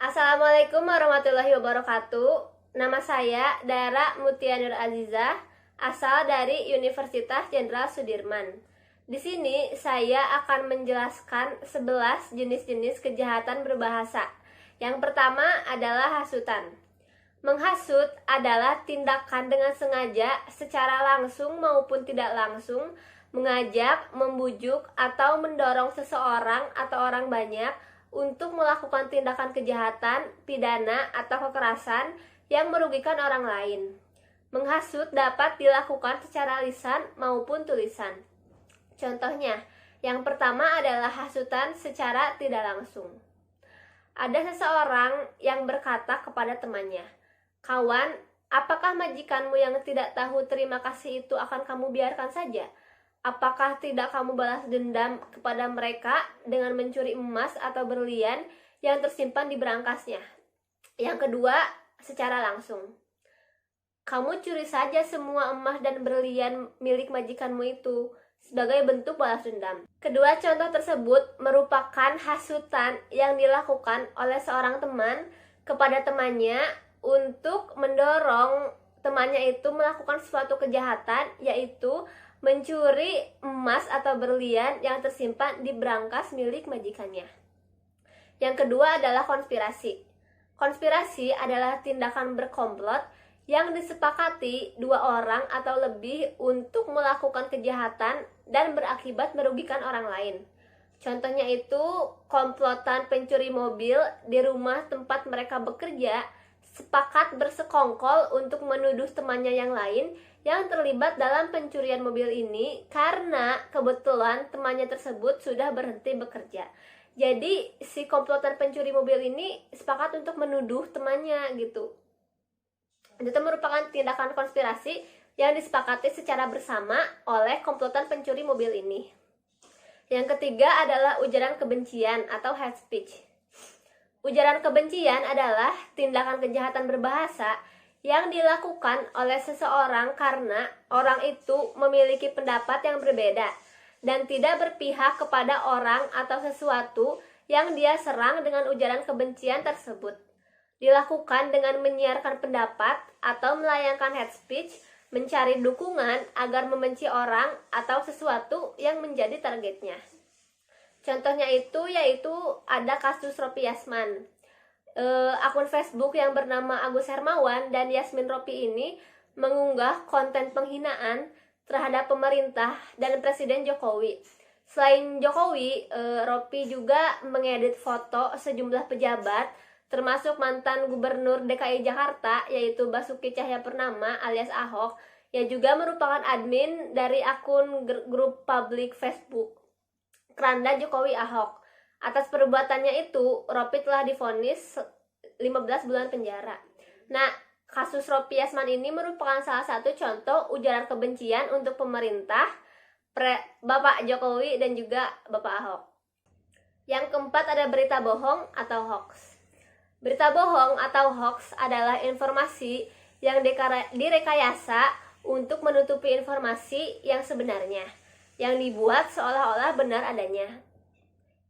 Assalamualaikum warahmatullahi wabarakatuh. Nama saya Dara Mutia Nur Azizah, asal dari Universitas Jenderal Sudirman. Di sini saya akan menjelaskan 11 jenis-jenis kejahatan berbahasa. Yang pertama adalah hasutan. Menghasut adalah tindakan dengan sengaja secara langsung maupun tidak langsung mengajak, membujuk, atau mendorong seseorang atau orang banyak untuk melakukan tindakan kejahatan, pidana, atau kekerasan yang merugikan orang lain. Menghasut dapat dilakukan secara lisan maupun tulisan. Contohnya, yang pertama adalah hasutan secara tidak langsung. Ada seseorang yang berkata kepada temannya, "Kawan, apakah majikanmu yang tidak tahu terima kasih itu akan kamu biarkan saja? Apakah tidak kamu balas dendam kepada mereka dengan mencuri emas atau berlian yang tersimpan di berangkasnya?" Yang kedua, secara langsung. "Kamu curi saja semua emas dan berlian milik majikanmu itu sebagai bentuk balas dendam." Kedua contoh tersebut merupakan hasutan yang dilakukan oleh seorang teman kepada temannya untuk mendorong temannya itu melakukan suatu kejahatan, yaitu mencuri emas atau berlian yang tersimpan di berangkas milik majikannya. Yang kedua adalah konspirasi. Konspirasi adalah tindakan berkomplot yang disepakati dua orang atau lebih untuk melakukan kejahatan dan berakibat merugikan orang lain. Contohnya itu komplotan pencuri mobil di rumah tempat mereka bekerja sepakat bersekongkol untuk menuduh temannya yang lain yang terlibat dalam pencurian mobil ini karena kebetulan temannya tersebut sudah berhenti bekerja. Jadi si komplotan pencuri mobil ini sepakat untuk menuduh temannya gitu. Itu merupakan tindakan konspirasi yang disepakati secara bersama oleh komplotan pencuri mobil ini. Yang ketiga adalah ujaran kebencian atau hate speech. Ujaran kebencian adalah tindakan kejahatan berbahasa yang dilakukan oleh seseorang karena orang itu memiliki pendapat yang berbeda dan tidak berpihak kepada orang atau sesuatu yang dia serang dengan ujaran kebencian tersebut. Dilakukan dengan menyiarkan pendapat atau melayangkan hate speech, mencari dukungan agar membenci orang atau sesuatu yang menjadi targetnya. Contohnya itu yaitu ada kasus Ropi Yasman. Akun Facebook yang bernama Agus Hermawan dan Yasmin Ropi ini mengunggah konten penghinaan terhadap pemerintah dan Presiden Jokowi. Selain Jokowi, Ropi juga mengedit foto sejumlah pejabat termasuk mantan Gubernur DKI Jakarta yaitu Basuki Cahayapurnama alias Ahok, yang juga merupakan admin dari akun grup publik Facebook Keranda Jokowi Ahok. Atas perbuatannya itu, Ropi telah divonis 15 bulan penjara. Nah, kasus Ropi Yasman ini merupakan salah satu contoh ujaran kebencian untuk pemerintah, Bapak Jokowi dan juga Bapak Ahok. Yang keempat ada berita bohong atau hoax. Berita bohong atau hoax adalah informasi yang direkayasa untuk menutupi informasi yang sebenarnya, yang dibuat seolah-olah benar adanya.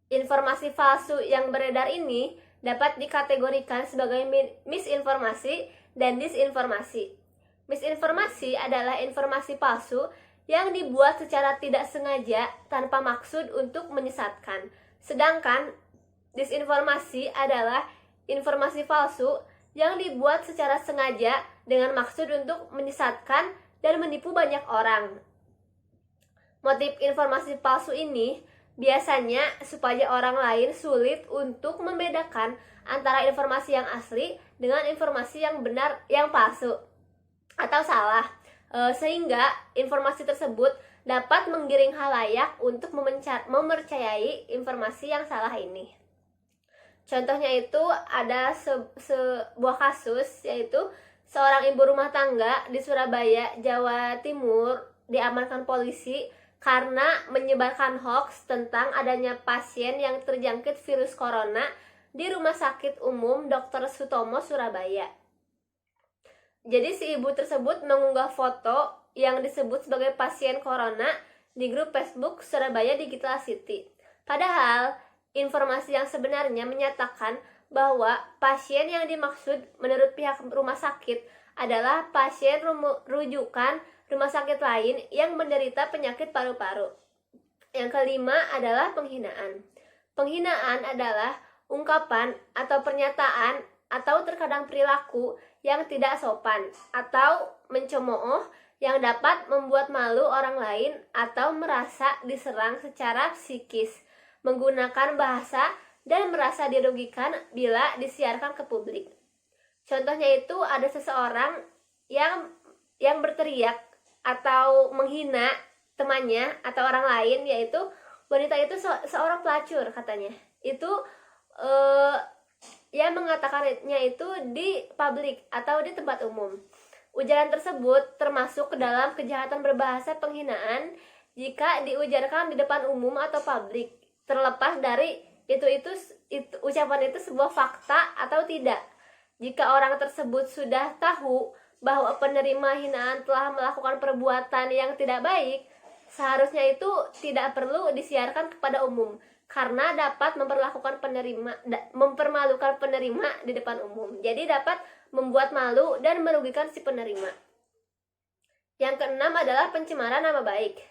Informasi palsu yang beredar ini dapat dikategorikan sebagai misinformasi dan disinformasi. Misinformasi adalah informasi palsu yang dibuat secara tidak sengaja tanpa maksud untuk menyesatkan. Sedangkan disinformasi adalah informasi palsu yang dibuat secara sengaja dengan maksud untuk menyesatkan dan menipu banyak orang. Motif informasi palsu ini biasanya supaya orang lain sulit untuk membedakan antara informasi yang asli dengan informasi yang benar, yang palsu atau salah, sehingga informasi tersebut dapat menggiring khalayak untuk mempercayai informasi yang salah ini. Contohnya itu ada sebuah kasus, yaitu seorang ibu rumah tangga di Surabaya, Jawa Timur diamankan polisi karena menyebarkan hoax tentang adanya pasien yang terjangkit virus corona di Rumah Sakit Umum Dr. Sutomo, Surabaya. Jadi si ibu tersebut mengunggah foto yang disebut sebagai pasien corona di grup Facebook Surabaya Digital City. Padahal Informasi yang sebenarnya menyatakan bahwa pasien yang dimaksud menurut pihak rumah sakit adalah pasien rujukan rumah sakit lain yang menderita penyakit paru-paru. Yang kelima adalah penghinaan. Penghinaan adalah ungkapan atau pernyataan atau terkadang perilaku yang tidak sopan atau mencemooh yang dapat membuat malu orang lain atau merasa diserang secara psikis, menggunakan bahasa dan merasa dirugikan bila disiarkan ke publik. Contohnya itu ada seseorang yang berteriak atau menghina temannya atau orang lain, yaitu wanita itu seorang pelacur katanya. Itu yang mengatakannya itu di publik atau di tempat umum. Ujaran tersebut termasuk ke dalam kejahatan berbahasa penghinaan jika diujarkan di depan umum atau publik, terlepas dari itu ucapan itu sebuah fakta atau tidak. Jika orang tersebut sudah tahu bahwa penerima hinaan telah melakukan perbuatan yang tidak baik, seharusnya itu tidak perlu disiarkan kepada umum karena dapat mempermalukan penerima di depan umum. Jadi dapat membuat malu dan merugikan si penerima. Yang keenam adalah pencemaran nama baik.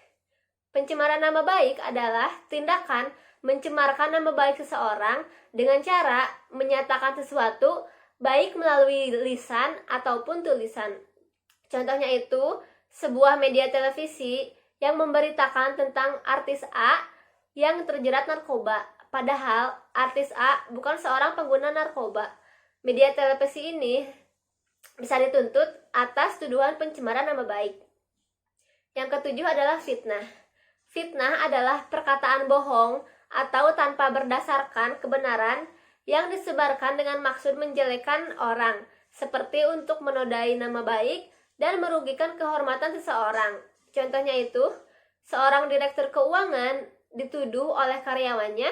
Pencemaran nama baik adalah tindakan mencemarkan nama baik seseorang dengan cara menyatakan sesuatu baik melalui lisan ataupun tulisan. Contohnya itu sebuah media televisi yang memberitakan tentang artis A yang terjerat narkoba, padahal artis A bukan seorang pengguna narkoba. Media televisi ini bisa dituntut atas tuduhan pencemaran nama baik. Yang ketujuh adalah fitnah. Fitnah adalah perkataan bohong atau tanpa berdasarkan kebenaran yang disebarkan dengan maksud menjelekkan orang, seperti untuk menodai nama baik dan merugikan kehormatan seseorang. Contohnya itu, seorang direktur keuangan dituduh oleh karyawannya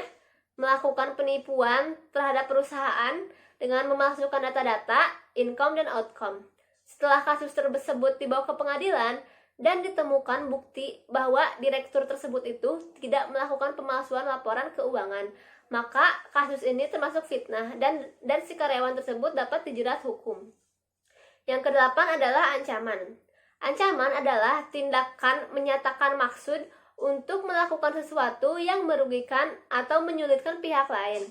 melakukan penipuan terhadap perusahaan dengan memasukkan data-data, income, dan outcome. Setelah kasus tersebut dibawa ke pengadilan dan ditemukan bukti bahwa direktur tersebut itu tidak melakukan pemalsuan laporan keuangan, maka kasus ini termasuk fitnah dan si karyawan tersebut dapat dijerat hukum. Yang kedelapan adalah ancaman. Ancaman adalah tindakan menyatakan maksud untuk melakukan sesuatu yang merugikan atau menyulitkan pihak lain.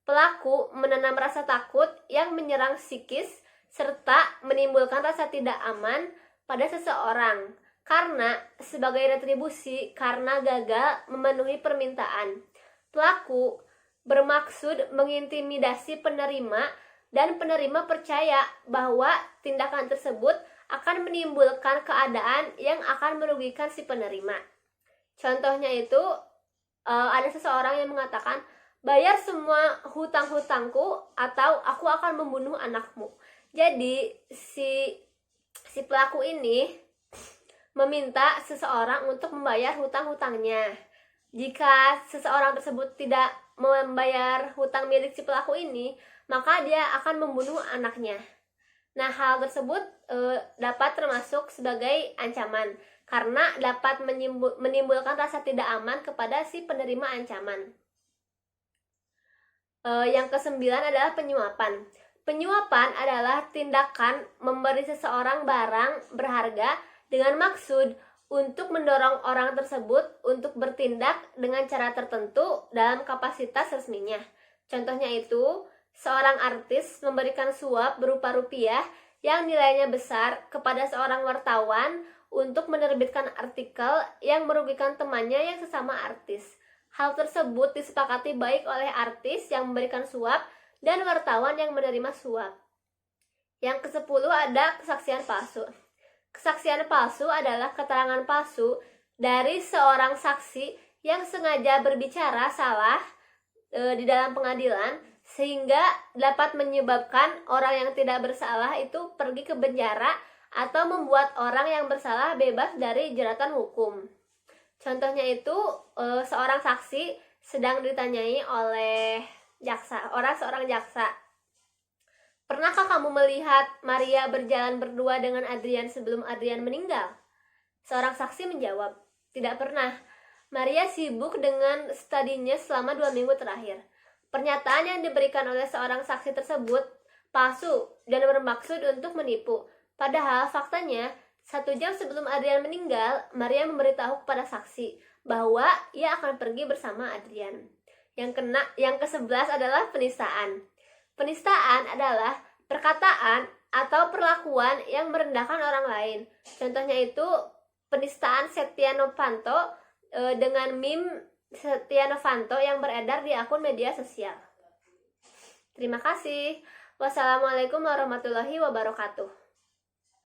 Pelaku menanam rasa takut yang menyerang psikis serta menimbulkan rasa tidak aman pada seseorang karena sebagai retribusi karena gagal memenuhi permintaan. Pelaku bermaksud mengintimidasi penerima dan penerima percaya bahwa tindakan tersebut akan menimbulkan keadaan yang akan merugikan si penerima. Contohnya itu ada seseorang yang mengatakan, bayar semua hutang-hutangku atau aku akan membunuh anakmu. Jadi si pelaku ini meminta seseorang untuk membayar hutang-hutangnya. Jika seseorang tersebut tidak membayar hutang milik si pelaku ini, maka dia akan membunuh anaknya. Nah, hal tersebut dapat termasuk sebagai ancaman karena dapat menimbulkan rasa tidak aman kepada si penerima ancaman. Yang kesembilan adalah penyuapan. Penyuapan adalah tindakan memberi seseorang barang berharga dengan maksud untuk mendorong orang tersebut untuk bertindak dengan cara tertentu dalam kapasitas resminya. Contohnya itu, seorang artis memberikan suap berupa rupiah yang nilainya besar kepada seorang wartawan untuk menerbitkan artikel yang merugikan temannya yang sesama artis. Hal tersebut disepakati baik oleh artis yang memberikan suap dan wartawan yang menerima suap. Yang ke-10 ada kesaksian palsu. Kesaksian palsu adalah keterangan palsu dari seorang saksi yang sengaja berbicara salah di dalam pengadilan sehingga dapat menyebabkan orang yang tidak bersalah itu pergi ke penjara atau membuat orang yang bersalah bebas dari jeratan hukum. Contohnya itu seorang saksi sedang ditanyai oleh seorang jaksa. Pernahkah kamu melihat Maria berjalan berdua dengan Adrian sebelum Adrian meninggal? Seorang saksi menjawab, tidak pernah. Maria sibuk dengan studinya selama 2 minggu terakhir. Pernyataan yang diberikan oleh seorang saksi tersebut palsu dan bermaksud untuk menipu. Padahal faktanya, 1 jam sebelum Adrian meninggal, Maria memberitahu kepada saksi bahwa ia akan pergi bersama Adrian. Yang ke-11 adalah penistaan. Penistaan adalah perkataan atau perlakuan yang merendahkan orang lain. Contohnya itu penistaan Setia Novanto dengan meme Setia Novanto yang beredar di akun media sosial. Terima kasih. Wassalamualaikum warahmatullahi wabarakatuh.